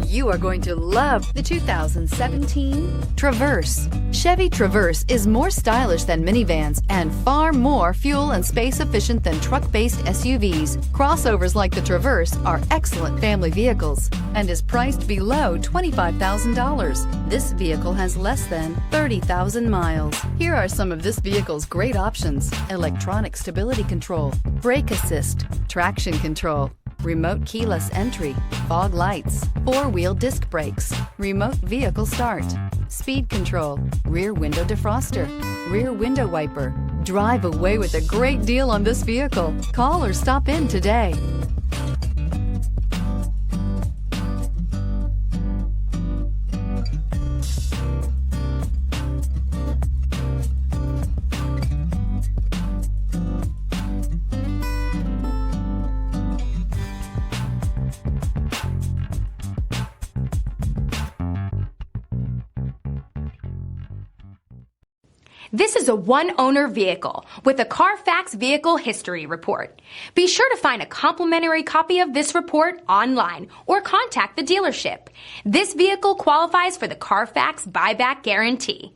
You are going to love the 2017 Traverse. Chevy Traverse is more stylish than minivans and far more fuel and space efficient than truck-based SUVs. Crossovers like the Traverse are excellent family vehicles and is priced below $25,000. This vehicle has less than 30,000 miles. Here are some of this vehicle's great options: electronic stability control, brake assist, traction control, remote keyless entry, fog lights, four-wheel disc brakes, remote vehicle start, speed control, rear window defroster, rear window wiper. Drive away with a great deal on this vehicle. Call or stop in today. This is a one-owner vehicle with a Carfax Vehicle History Report. Be sure to find a complimentary copy of this report online or contact the dealership. This vehicle qualifies for the Carfax Buyback Guarantee.